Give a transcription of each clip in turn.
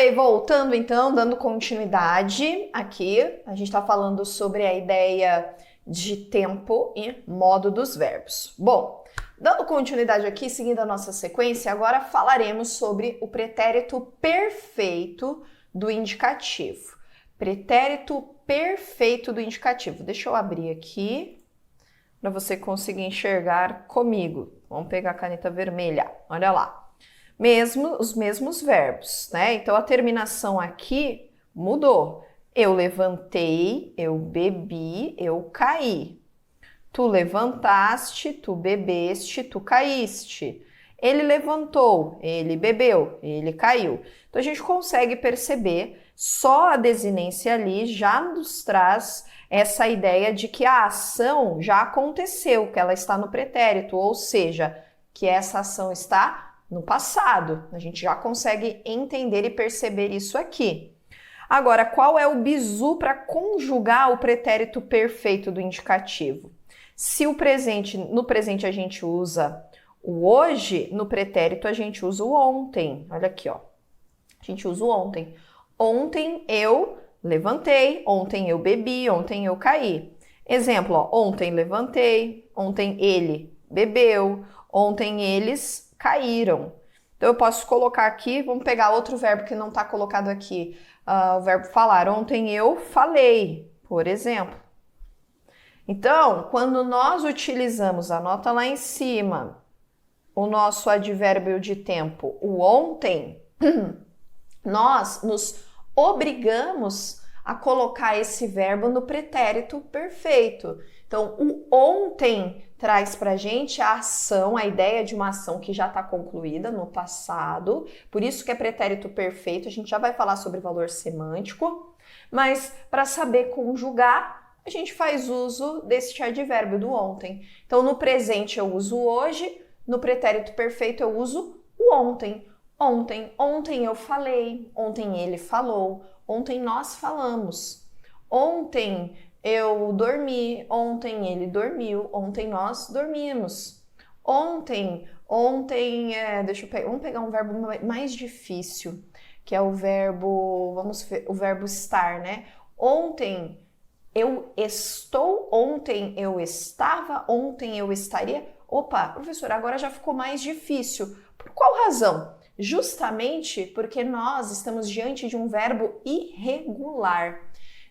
Oi, voltando então, dando continuidade aqui, a gente está falando sobre a ideia de tempo e modo dos verbos. Bom, dando continuidade aqui, seguindo a nossa sequência, agora falaremos sobre o pretérito perfeito do indicativo. Pretérito perfeito do indicativo. Deixa eu abrir aqui para você conseguir enxergar comigo. Vamos pegar a caneta vermelha, olha lá. Os mesmos verbos, né? Então a terminação aqui mudou. Eu levantei, eu bebi, eu caí. Tu levantaste, tu bebeste, tu caíste. Ele levantou, ele bebeu, ele caiu. Então a gente consegue perceber, só a desinência ali já nos traz essa ideia de que a ação já aconteceu, que ela está no pretérito, ou seja, que essa ação está no passado. A gente já consegue entender e perceber isso aqui. Agora, qual é o bizu para conjugar o pretérito perfeito do indicativo? Se no presente a gente usa o hoje, no pretérito a gente usa o ontem. Olha aqui, ó. A gente usa o ontem. Ontem eu levantei, ontem eu bebi, ontem eu caí. Exemplo, ó, ontem levantei, ontem ele bebeu, ontem eles caíram. Então eu posso colocar aqui, vamos pegar outro verbo que não está colocado aqui, o verbo falar. Ontem eu falei, por exemplo. Então, quando nós utilizamos, anota lá em cima, o nosso advérbio de tempo, o ontem, nós nos obrigamos a colocar esse verbo no pretérito perfeito. Então, o ontem traz pra gente a ação, a ideia de uma ação que já está concluída no passado, por isso que é pretérito perfeito, a gente já vai falar sobre valor semântico, mas para saber conjugar, a gente faz uso desse advérbio do ontem. Então, no presente eu uso hoje, no pretérito perfeito eu uso o ontem. Ontem eu falei, ontem ele falou, ontem nós falamos, ontem eu dormi, ontem ele dormiu, ontem nós dormimos. Vamos pegar um verbo mais difícil, que é o verbo, o verbo estar, né? Ontem eu estou, ontem eu estava, ontem eu estaria. Opa, professora, agora já ficou mais difícil. Por qual razão? Justamente porque nós estamos diante de um verbo irregular.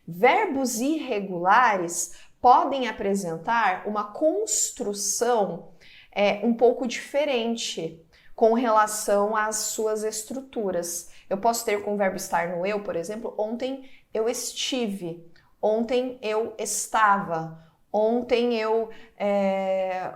Verbos irregulares podem apresentar uma construção um pouco diferente com relação às suas estruturas. Eu posso ter com o verbo estar no eu, por exemplo, ontem eu estive, ontem eu estava, ontem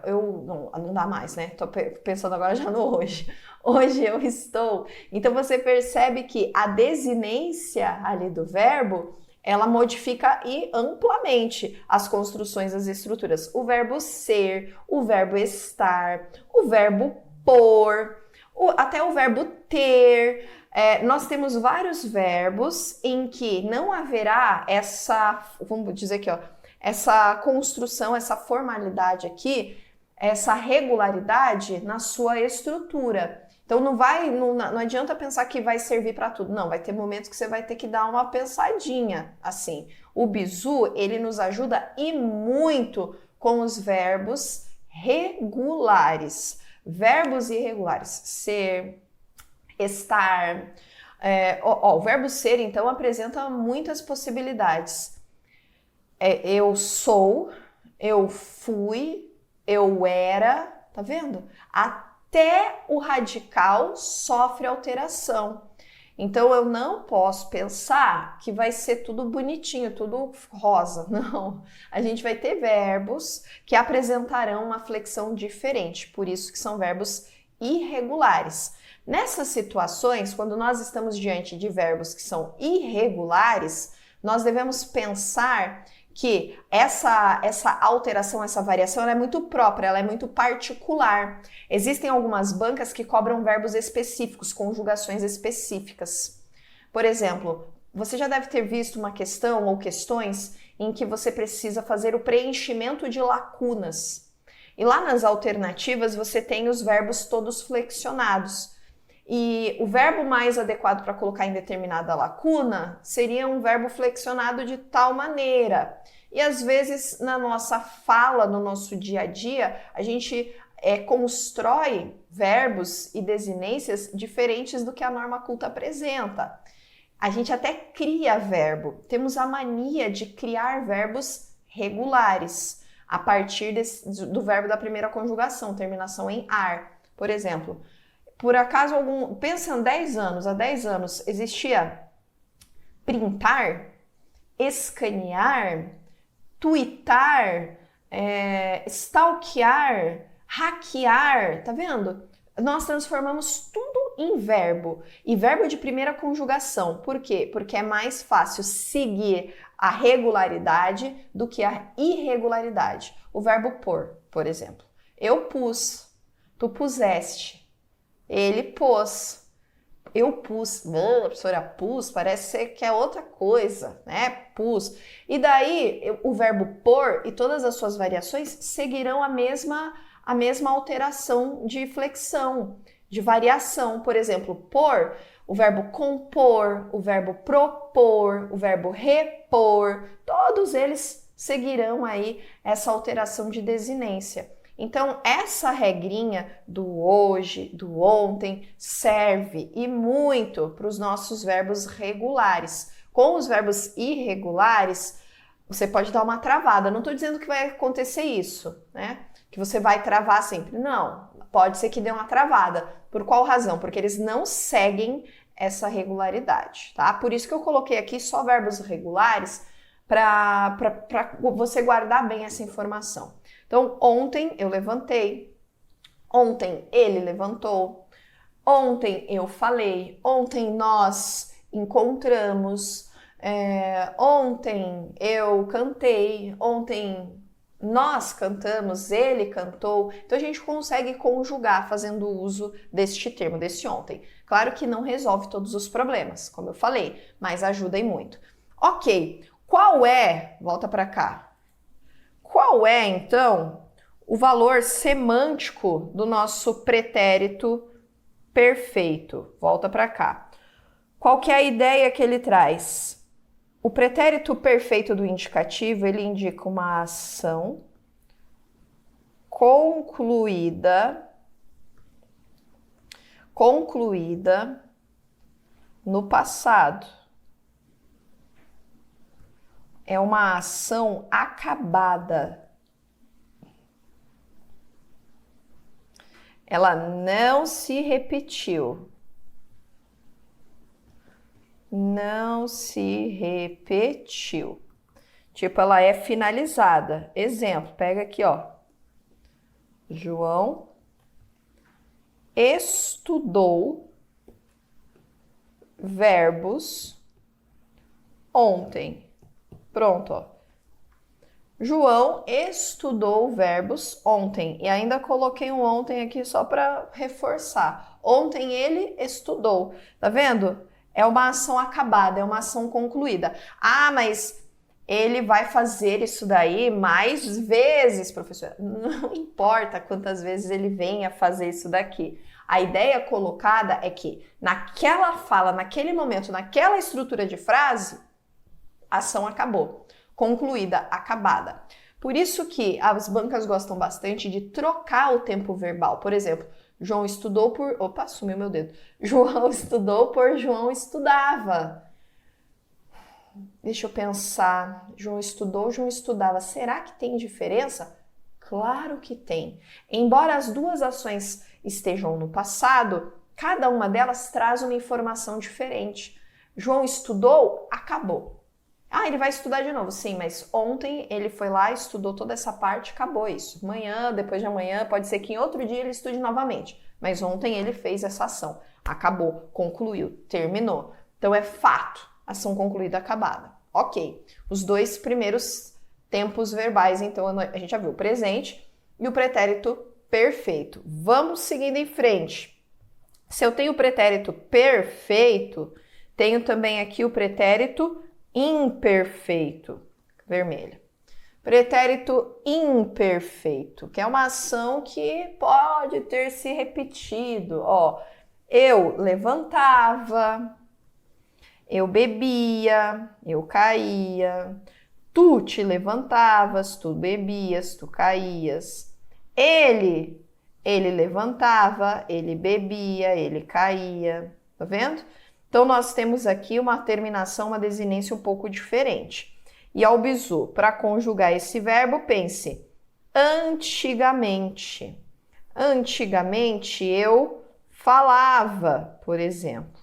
não dá mais, né? Tô pensando agora já no hoje. Hoje eu estou. Então você percebe que a desinência ali do verbo ela modifica amplamente as construções das estruturas. O verbo ser, o verbo estar, o verbo pôr, até o verbo ter. Nós temos vários verbos em que não haverá vamos dizer aqui, ó, essa construção, essa formalidade aqui, essa regularidade na sua estrutura. Então não adianta pensar que vai servir para tudo. Não, vai ter momentos que você vai ter que dar uma pensadinha, assim. O bizu, ele nos ajuda e muito com os verbos regulares. Verbos irregulares, ser, estar. O verbo ser, então, apresenta muitas possibilidades. Eu sou, eu fui, eu era, tá vendo? Até o radical sofre alteração. Então, eu não posso pensar que vai ser tudo bonitinho, tudo rosa. Não. A gente vai ter verbos que apresentarão uma flexão diferente, por isso que são verbos irregulares. Nessas situações, quando nós estamos diante de verbos que são irregulares, nós devemos pensar que essa alteração, essa variação, ela é muito própria, ela é muito particular. Existem algumas bancas que cobram verbos específicos, conjugações específicas. Por exemplo, você já deve ter visto uma questão ou questões em que você precisa fazer o preenchimento de lacunas. E lá nas alternativas você tem os verbos todos flexionados. E o verbo mais adequado para colocar em determinada lacuna seria um verbo flexionado de tal maneira. E às vezes na nossa fala, no nosso dia a dia, a gente constrói verbos e desinências diferentes do que a norma culta apresenta. A gente até cria verbo. Temos a mania de criar verbos regulares a partir do verbo da primeira conjugação, terminação em ar. Por exemplo, por acaso pensa em 10 anos, há 10 anos existia printar, escanear, twittar, stalkear, hackear, tá vendo? Nós transformamos tudo em verbo, e verbo de primeira conjugação. Por quê? Porque é mais fácil seguir a regularidade do que a irregularidade. O verbo pôr, por exemplo. Eu pus, tu puseste, ele pôs, eu pus, a professora pus, parece que é outra coisa, né? Pus. E daí, o verbo pôr e todas as suas variações seguirão a mesma alteração de flexão, de variação. Por exemplo, pôr, o verbo compor, o verbo propor, o verbo repor, todos eles seguirão aí essa alteração de desinência. Então, essa regrinha do hoje, do ontem, serve e muito para os nossos verbos regulares. Com os verbos irregulares, você pode dar uma travada. Não estou dizendo que vai acontecer isso, né? Que você vai travar sempre. Não, pode ser que dê uma travada. Por qual razão? Porque eles não seguem essa regularidade, tá? Por isso que eu coloquei aqui só verbos regulares para você guardar bem essa informação. Então, ontem eu levantei, ontem ele levantou, ontem eu falei, ontem nós encontramos, ontem eu cantei, ontem nós cantamos, ele cantou. Então a gente consegue conjugar fazendo uso deste termo, desse ontem. Claro que não resolve todos os problemas, como eu falei, mas ajuda e muito. Ok, qual é, volta para cá, qual é então o valor semântico do nosso pretérito perfeito? Volta para cá. Qual que é a ideia que ele traz? O pretérito perfeito do indicativo, ele indica uma ação concluída no passado. É uma ação acabada. Ela não se repetiu. Não se repetiu. Tipo, ela é finalizada. Exemplo, pega aqui, ó. João estudou verbos ontem. Pronto, ó. João estudou verbos ontem. E ainda coloquei um ontem aqui só para reforçar. Ontem ele estudou. Tá vendo? É uma ação acabada, é uma ação concluída. Ah, mas ele vai fazer isso daí mais vezes, professor. Não importa quantas vezes ele venha fazer isso daqui. A ideia colocada é que naquela fala, naquele momento, naquela estrutura de frase, a ação acabou. Concluída, acabada. Por isso que as bancas gostam bastante de trocar o tempo verbal. Por exemplo, João estudou por... Opa, sumiu meu dedo. João estudou por João estudava. Deixa eu pensar. João estudou, João estudava. Será que tem diferença? Claro que tem. Embora as duas ações estejam no passado, cada uma delas traz uma informação diferente. João estudou, acabou. Ah, ele vai estudar de novo. Sim, mas ontem ele foi lá, estudou toda essa parte, acabou isso. Amanhã, depois de amanhã, pode ser que em outro dia ele estude novamente. Mas ontem ele fez essa ação. Acabou, concluiu, terminou. Então é fato, ação concluída, acabada. Ok, os dois primeiros tempos verbais, então a gente já viu o presente e o pretérito perfeito. Vamos seguindo em frente. Se eu tenho o pretérito perfeito, tenho também aqui o pretérito imperfeito, vermelho. Pretérito imperfeito, que é uma ação que pode ter se repetido. Ó, Eu levantava, eu bebia, eu caía. Tu te levantavas, tu bebias, tu caías. Ele levantava, ele bebia, ele caía. Tá vendo? Então, nós temos aqui uma terminação, uma desinência um pouco diferente. E ao bizu, para conjugar esse verbo, pense antigamente. Antigamente eu falava, por exemplo.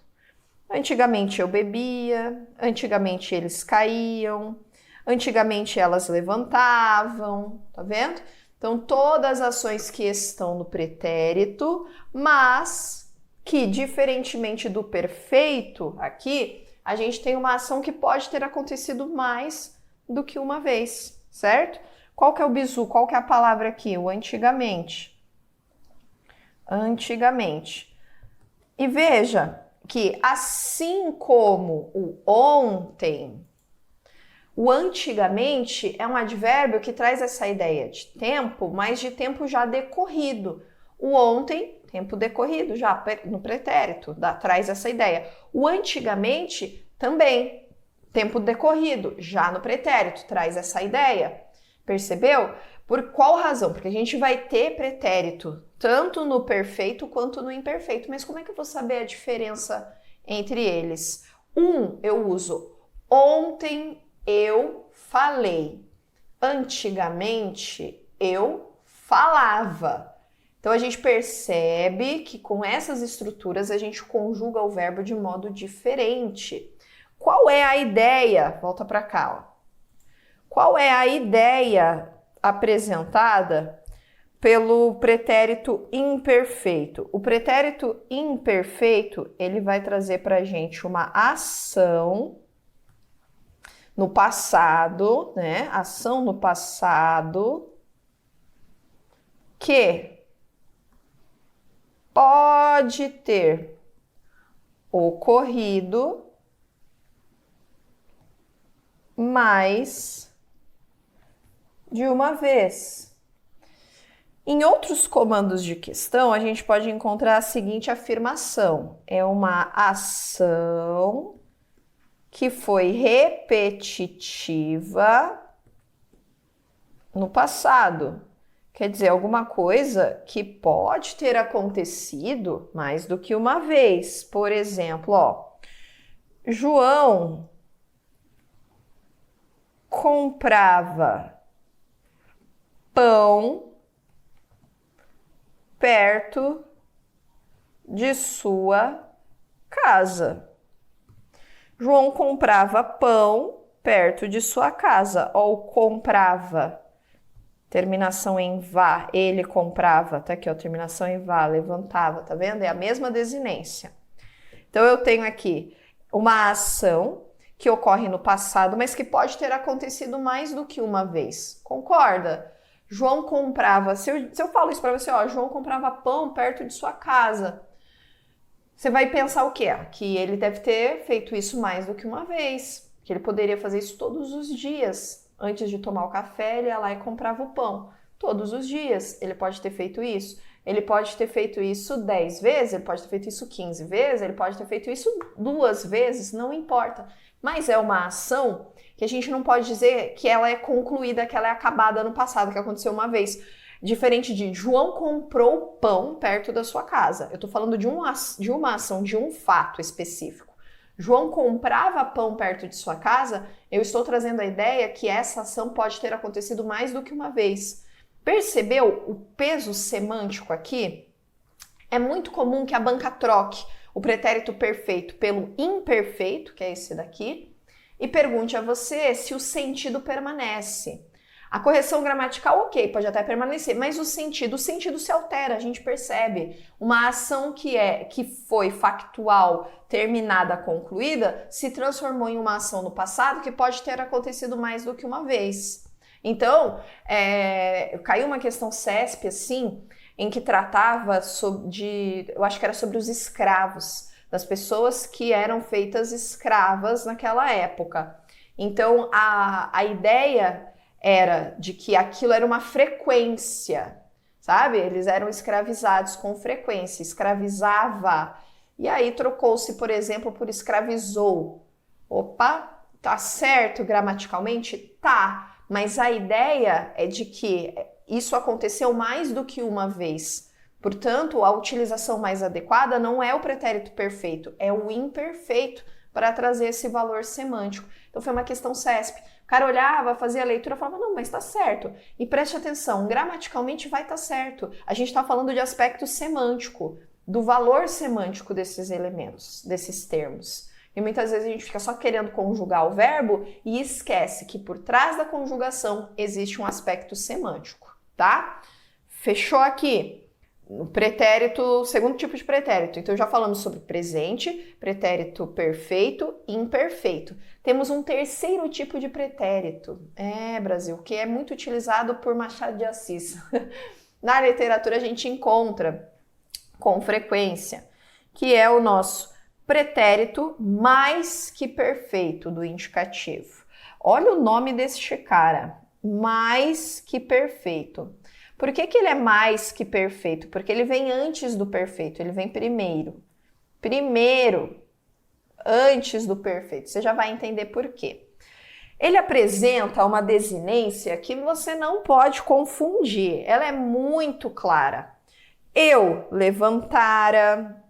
Antigamente eu bebia, antigamente eles caíam, antigamente elas levantavam, tá vendo? Então, todas as ações que estão no pretérito, mas que, diferentemente do perfeito, aqui, a gente tem uma ação que pode ter acontecido mais do que uma vez, certo? Qual que é o bizu? Qual que é a palavra aqui? O antigamente. Antigamente. E veja que, assim como o ontem, o antigamente é um advérbio que traz essa ideia de tempo, mas de tempo já decorrido. O ontem, tempo decorrido, já no pretérito, traz essa ideia. O antigamente também, tempo decorrido, já no pretérito, traz essa ideia. Percebeu? Por qual razão? Porque a gente vai ter pretérito tanto no perfeito quanto no imperfeito. Mas como é que eu vou saber a diferença entre eles? Eu uso ontem eu falei. Antigamente eu falava. Então a gente percebe que com essas estruturas a gente conjuga o verbo de modo diferente. Qual é a ideia? Volta para cá, ó. Qual é a ideia apresentada pelo pretérito imperfeito? O pretérito imperfeito, ele vai trazer para a gente uma ação no passado, né? Ação no passado que pode ter ocorrido mais de uma vez. Em outros comandos de questão, a gente pode encontrar a seguinte afirmação: é uma ação que foi repetitiva no passado. Quer dizer, alguma coisa que pode ter acontecido mais do que uma vez. Por exemplo, ó, João comprava pão perto de sua casa. João comprava pão perto de sua casa. Ó, o comprava, terminação em vá, ele comprava, tá aqui, ó, terminação em vá, levantava, tá vendo? É a mesma desinência. Então, eu tenho aqui uma ação que ocorre no passado, mas que pode ter acontecido mais do que uma vez. Concorda? João comprava, se eu falo isso para você, ó, João comprava pão perto de sua casa. Você vai pensar o quê? Que ele deve ter feito isso mais do que uma vez, que ele poderia fazer isso todos os dias. Antes de tomar o café, ele ia lá e comprava o pão. Todos os dias ele pode ter feito isso. Ele pode ter feito isso 10 vezes, ele pode ter feito isso 15 vezes, ele pode ter feito isso 2 vezes, não importa. Mas é uma ação que a gente não pode dizer que ela é concluída, que ela é acabada no passado, que aconteceu uma vez. Diferente de João comprou pão perto da sua casa. Eu estou falando de uma ação, de um fato específico. João comprava pão perto de sua casa, eu estou trazendo a ideia que essa ação pode ter acontecido mais do que uma vez. Percebeu o peso semântico aqui? É muito comum que a banca troque o pretérito perfeito pelo imperfeito, que é esse daqui, e pergunte a você se o sentido permanece. A correção gramatical, ok, pode até permanecer, mas o sentido se altera, a gente percebe. Uma ação que foi factual, terminada, concluída, se transformou em uma ação no passado que pode ter acontecido mais do que uma vez. Então, caiu uma questão CESP, assim, em que tratava eu acho que era sobre os escravos, das pessoas que eram feitas escravas naquela época. Então, a ideia era de que aquilo era uma frequência, sabe? Eles eram escravizados com frequência, escravizava E aí trocou-se, por exemplo, por escravizou. Opa, tá certo gramaticalmente? Tá, mas a ideia é de que isso aconteceu mais do que uma vez. Portanto, a utilização mais adequada não é o pretérito perfeito, é o imperfeito para trazer esse valor semântico. Então foi uma questão CESP. O cara olhava, fazia a leitura e falava, não, mas tá certo. E preste atenção, gramaticalmente vai estar certo. A gente está falando de aspecto semântico, do valor semântico desses elementos, desses termos. E muitas vezes a gente fica só querendo conjugar o verbo e esquece que por trás da conjugação existe um aspecto semântico, tá? Fechou aqui? O pretérito, segundo tipo de pretérito. Então já falamos sobre presente, pretérito perfeito e imperfeito. Temos um terceiro tipo de pretérito. Brasil, que é muito utilizado por Machado de Assis. Na literatura a gente encontra com frequência, que é o nosso pretérito mais que perfeito do indicativo. Olha o nome desse cara, mais que perfeito. Por que ele é mais que perfeito? Porque ele vem antes do perfeito, ele vem primeiro. Primeiro, antes do perfeito. Você já vai entender por quê. Ele apresenta uma desinência que você não pode confundir. Ela é muito clara. Eu levantara,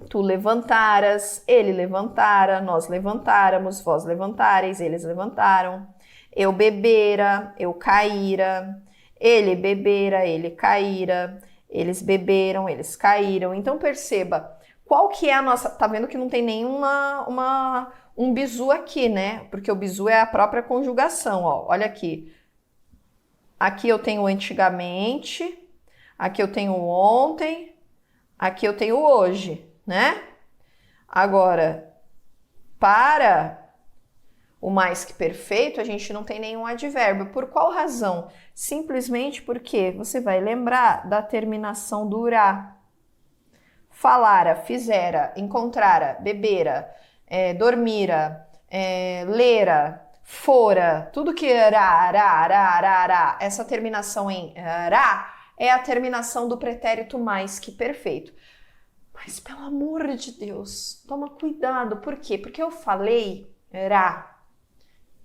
tu levantaras, ele levantara, nós levantáramos, vós levantareis, eles levantaram. Eu bebera, eu caíra. Ele bebera, ele caíra, eles beberam, eles caíram. Então perceba, qual que é a nossa... Tá vendo que não tem um bizu aqui, né? Porque o bizu é a própria conjugação, ó. Olha aqui. Aqui eu tenho antigamente, aqui eu tenho ontem, aqui eu tenho hoje, né? Agora, para o mais que perfeito, a gente não tem nenhum advérbio. Por qual razão? Simplesmente porque você vai lembrar da terminação do ra. Falara, fizera, encontrara, bebera, dormira, lera, fora, tudo que ra, essa terminação em ra é a terminação do pretérito mais que perfeito. Mas, pelo amor de Deus, toma cuidado. Por quê? Porque eu falei ra.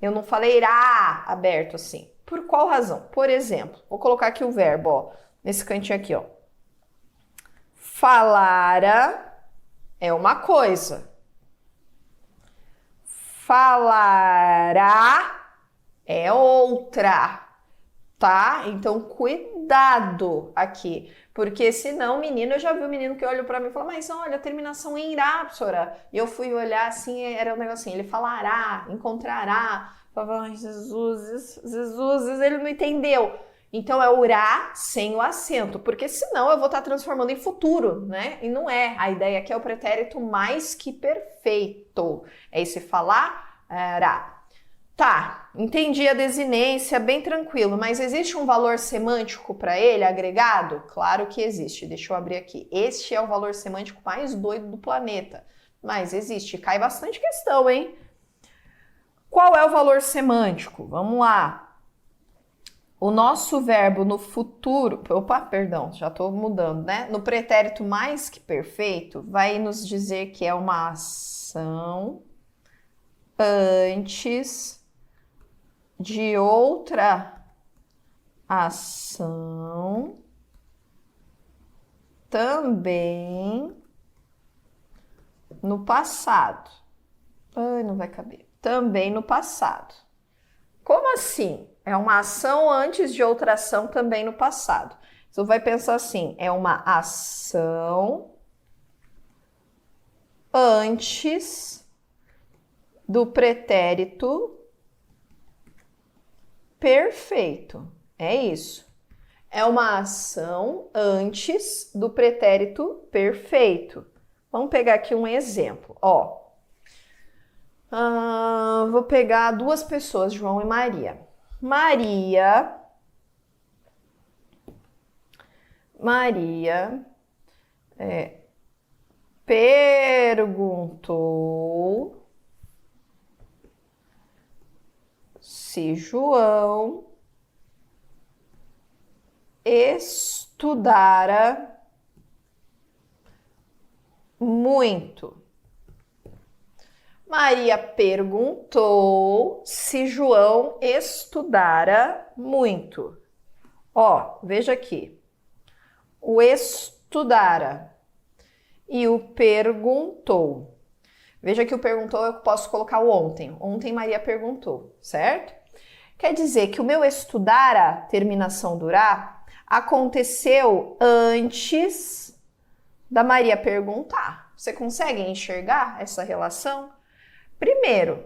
Eu não falei irá aberto assim. Por qual razão? Por exemplo, vou colocar aqui o verbo, ó, nesse cantinho aqui, ó. Falara é uma coisa. Falará é outra, tá? Então, cuidado aqui. Porque senão, menino, eu já vi um menino que olhou pra mim e falou, mas olha, a terminação em irá, professora. E eu fui olhar assim, era um negocinho, ele falará, encontrará. Falava, ai, Jesus, ele não entendeu. Então é o irá sem o acento, porque senão eu vou estar transformando em futuro, né? E não é. A ideia aqui é o pretérito mais que perfeito. É esse falará. Tá, entendi a desinência, bem tranquilo, mas existe um valor semântico para ele agregado? Claro que existe, deixa eu abrir aqui. Este é o valor semântico mais doido do planeta, mas existe, cai bastante questão, hein? Qual é o valor semântico? Vamos lá. O nosso verbo no futuro, já tô mudando, né? No pretérito mais que perfeito, vai nos dizer que é uma ação antes de outra ação também no passado. Ai, não vai caber. Também no passado. Como assim? É uma ação antes de outra ação também no passado. Você vai pensar assim, é uma ação antes do pretérito perfeito. É isso. É uma ação antes do pretérito perfeito. Vamos pegar aqui um exemplo. Ó, vou pegar duas pessoas, João e Maria. Maria perguntou se João estudara muito. Maria perguntou se João estudara muito. Ó, veja aqui. O estudara e o perguntou. Veja que o perguntou eu posso colocar o ontem. Ontem Maria perguntou, certo? Quer dizer que o meu estudara, terminação durar, aconteceu antes da Maria perguntar. Você consegue enxergar essa relação? Primeiro,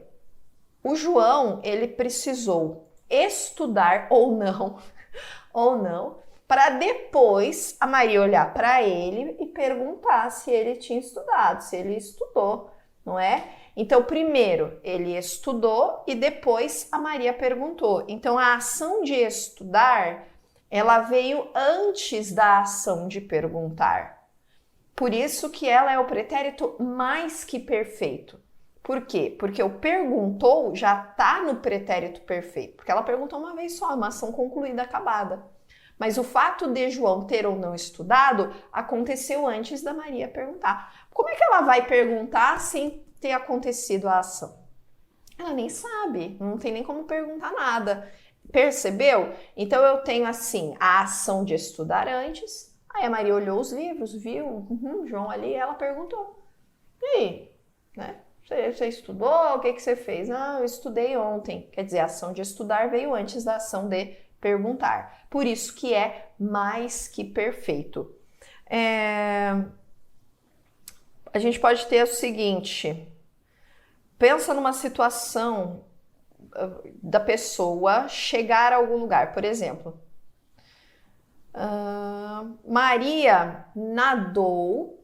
o João, ele precisou estudar ou não, para depois a Maria olhar para ele e perguntar se ele tinha estudado, se ele estudou, não é? Então, primeiro ele estudou e depois a Maria perguntou. Então, a ação de estudar, ela veio antes da ação de perguntar. Por isso que ela é o pretérito mais que perfeito. Por quê? Porque o perguntou já está no pretérito perfeito, porque ela perguntou uma vez só, uma ação concluída, acabada. Mas o fato de João ter ou não estudado aconteceu antes da Maria perguntar. Como é que ela vai perguntar sem ter acontecido a ação? Ela nem sabe, não tem nem como perguntar nada. Percebeu? Então eu tenho assim, a ação de estudar antes, aí a Maria olhou os livros, viu, João ali, ela perguntou. E aí, né? Você estudou? O que você fez? Ah, eu estudei ontem. Quer dizer, a ação de estudar veio antes da ação de perguntar. Por isso que é mais que perfeito. A gente pode ter o seguinte. Pensa numa situação da pessoa chegar a algum lugar. Por exemplo, Maria nadou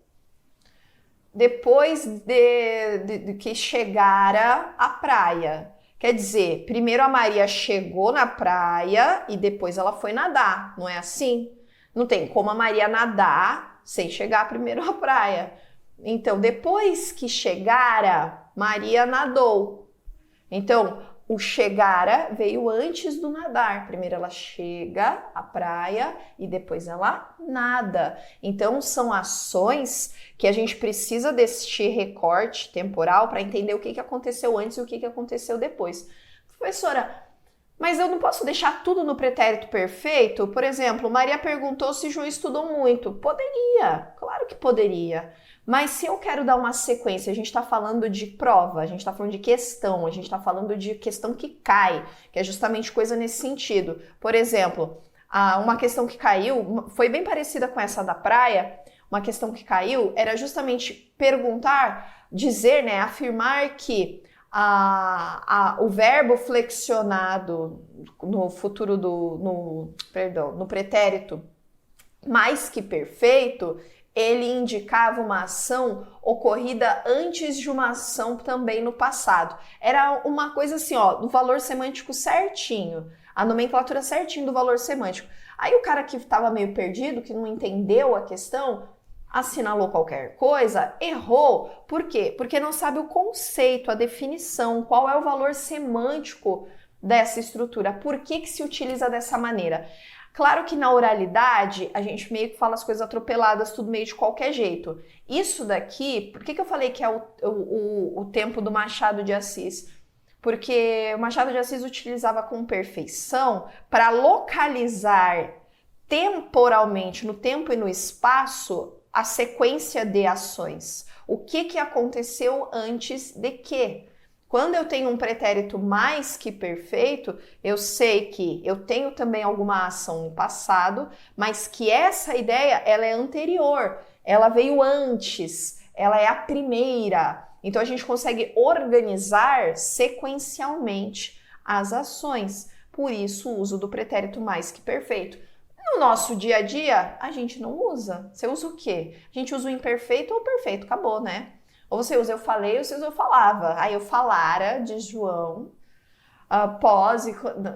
depois de que chegara à praia. Quer dizer, primeiro a Maria chegou na praia e depois ela foi nadar, não é assim? Não tem como a Maria nadar sem chegar primeiro à praia. Então, depois que chegara, Maria nadou. Então, o chegara veio antes do nadar. Primeiro ela chega à praia e depois ela nada. Então, são ações que a gente precisa deste recorte temporal para entender o que aconteceu antes e o que aconteceu depois. Professora, mas eu não posso deixar tudo no pretérito perfeito? Por exemplo, Maria perguntou se João estudou muito. Poderia, claro que poderia. Mas se eu quero dar uma sequência, a gente está falando de prova, a gente está falando de questão, a gente está falando de questão que cai, que é justamente coisa nesse sentido. Por exemplo, uma questão que caiu, foi bem parecida com essa da praia, uma questão que caiu era justamente perguntar, dizer, né, afirmar que o verbo flexionado no futuro no pretérito mais que perfeito, ele indicava uma ação ocorrida antes de uma ação também no passado. Era uma coisa assim, ó, do valor semântico certinho, a nomenclatura certinho do valor semântico. Aí o cara que estava meio perdido, que não entendeu a questão, assinalou qualquer coisa, errou. Por quê? Porque não sabe o conceito, a definição, qual é o valor semântico dessa estrutura, por que se utiliza dessa maneira. Claro que na oralidade a gente meio que fala as coisas atropeladas, tudo meio de qualquer jeito. Isso daqui, por que eu falei que é o tempo do Machado de Assis? Porque o Machado de Assis utilizava com perfeição para localizar temporalmente, no tempo e no espaço, a sequência de ações. O que aconteceu antes de quê? Quando eu tenho um pretérito mais que perfeito, eu sei que eu tenho também alguma ação no passado, mas que essa ideia ela é anterior, ela veio antes, ela é a primeira. Então a gente consegue organizar sequencialmente as ações. Por isso o uso do pretérito mais que perfeito. No nosso dia a dia, a gente não usa. Você usa o quê? A gente usa o imperfeito ou o perfeito, acabou, né? Ou você usa eu falei, ou você usa eu falava. Aí eu falara de João,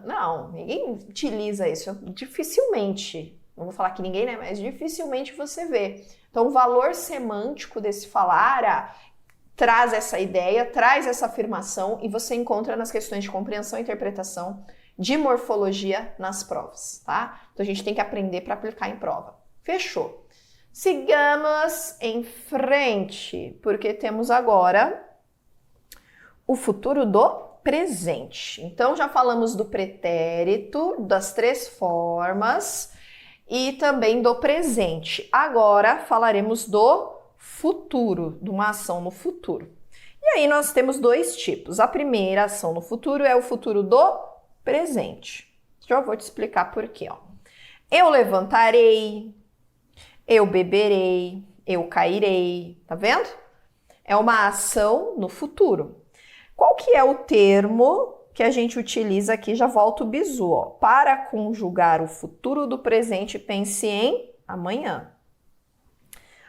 Não, ninguém utiliza isso. Dificilmente, não vou falar que ninguém, né? Mas dificilmente você vê. Então o valor semântico desse falara traz essa ideia, traz essa afirmação e você encontra nas questões de compreensão e interpretação de morfologia nas provas, tá? Então a gente tem que aprender para aplicar em prova. Fechou. Sigamos em frente, porque temos agora o futuro do presente. Então, já falamos do pretérito, das 3 formas e também do presente. Agora, falaremos do futuro, de uma ação no futuro. E aí, nós temos 2 tipos. A primeira ação no futuro é o futuro do presente. Já vou te explicar por quê, ó. Eu levantarei, eu beberei, eu cairei, tá vendo? É uma ação no futuro. Qual que é o termo que a gente utiliza aqui? Já volto o bizu, ó. Para conjugar o futuro do presente, pense em amanhã.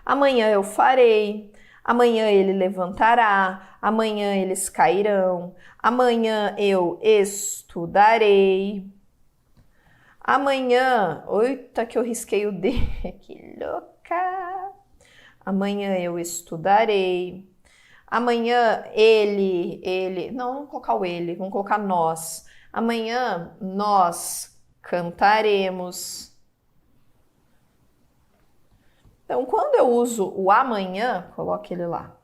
Amanhã eu farei, amanhã ele levantará, amanhã eles cairão, amanhã eu estudarei. Amanhã, oita que eu risquei o D, que louca! Amanhã eu estudarei. Amanhã não, vamos colocar o ele, vamos colocar nós. Amanhã nós cantaremos. Então, quando eu uso o amanhã, coloque ele lá.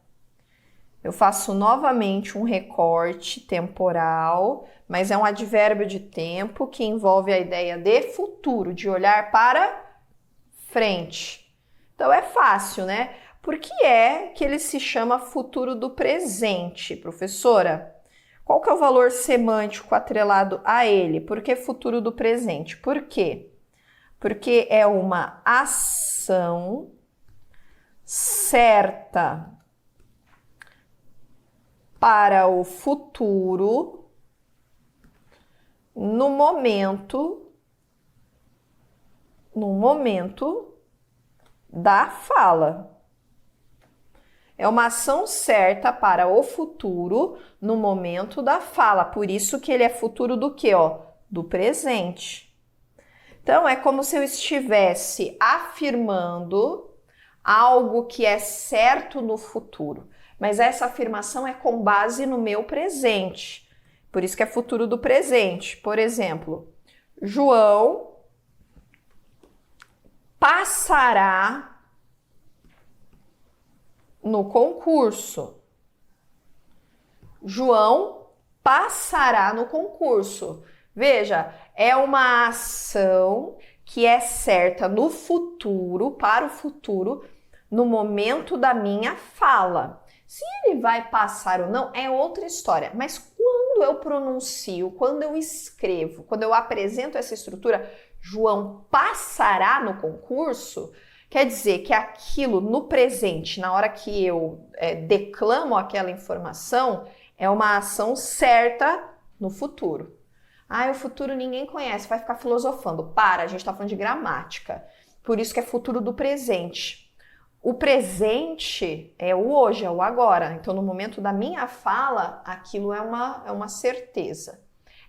Eu faço novamente um recorte temporal, mas é um advérbio de tempo que envolve a ideia de futuro, de olhar para frente. Então é fácil, né? Por que é que ele se chama futuro do presente, professora? Qual que é o valor semântico atrelado a ele? Por que futuro do presente? Por quê? Porque é uma ação certa para o futuro no momento da fala. É uma ação certa para o futuro no momento da fala. Por isso que ele é futuro do quê, ó? Do presente. Então, é como se eu estivesse afirmando algo que é certo no futuro. Mas essa afirmação é com base no meu presente. Por isso que é futuro do presente. Por exemplo, João passará no concurso. João passará no concurso. Veja, é uma ação que é certa no futuro, para o futuro, no momento da minha fala. Se ele vai passar ou não, é outra história. Mas quando eu pronuncio, quando eu escrevo, quando eu apresento essa estrutura, João passará no concurso, quer dizer que aquilo no presente, na hora que eu declamo aquela informação, é uma ação certa no futuro. Ah, o futuro ninguém conhece, vai ficar filosofando. Para, a gente está falando de gramática. Por isso que é futuro do presente. O presente é o hoje, é o agora. Então, no momento da minha fala, aquilo é uma certeza.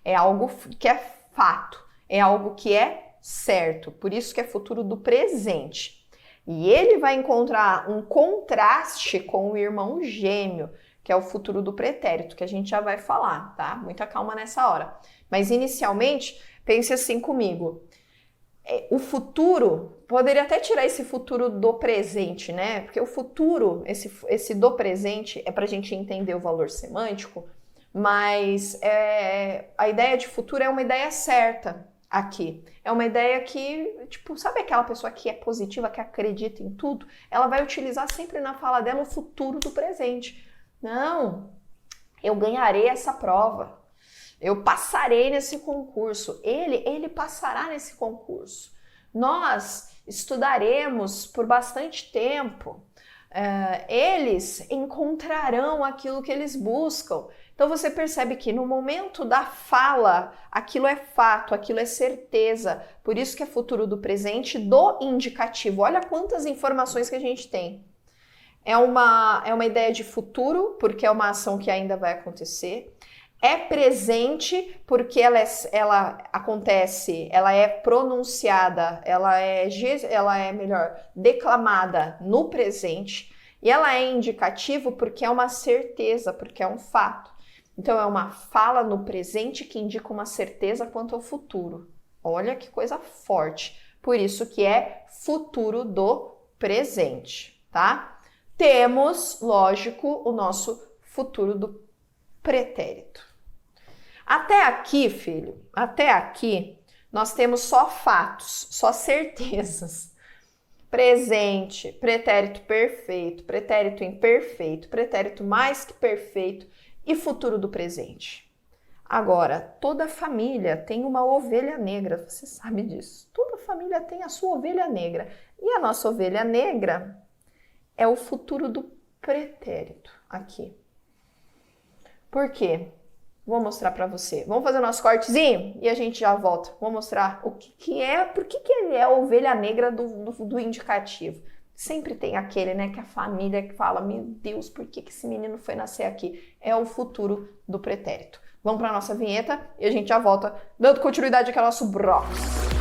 É algo que é fato, é algo que é certo. Por isso que é futuro do presente. E ele vai encontrar um contraste com o irmão gêmeo, que é o futuro do pretérito, que a gente já vai falar, tá? Muita calma nessa hora. Mas, inicialmente, pense assim comigo. O futuro, poderia até tirar esse futuro do presente, né? Porque o futuro, esse do presente, é para a gente entender o valor semântico, mas a ideia de futuro é uma ideia certa aqui. É uma ideia que, tipo, sabe aquela pessoa que é positiva, que acredita em tudo? Ela vai utilizar sempre na fala dela o futuro do presente. Não, eu ganharei essa prova. Eu passarei nesse concurso. Ele passará nesse concurso. Nós estudaremos por bastante tempo. Eles encontrarão aquilo que eles buscam. Então você percebe que no momento da fala, aquilo é fato, aquilo é certeza. Por isso que é futuro do presente do indicativo. Olha quantas informações que a gente tem. É uma ideia de futuro, porque é uma ação que ainda vai acontecer. É presente porque ela acontece, ela é pronunciada, ela é melhor, declamada no presente. E ela é indicativo porque é uma certeza, porque é um fato. Então é uma fala no presente que indica uma certeza quanto ao futuro. Olha que coisa forte. Por isso que é futuro do presente, tá? Temos, lógico, o nosso futuro do pretérito. Até aqui, filho, até aqui, nós temos só fatos, só certezas. Presente, pretérito perfeito, pretérito imperfeito, pretérito mais que perfeito e futuro do presente. Agora, toda família tem uma ovelha negra, você sabe disso. Toda família tem a sua ovelha negra. E a nossa ovelha negra é o futuro do pretérito aqui. Por quê? Vou mostrar para você. Vamos fazer o nosso cortezinho e a gente já volta. Vou mostrar o que é, por que ele é a ovelha negra do indicativo. Sempre tem aquele, né, que a família que fala, meu Deus, por que esse menino foi nascer aqui? É o futuro do pretérito. Vamos para a nossa vinheta e a gente já volta, dando continuidade aqui ao nosso Brox.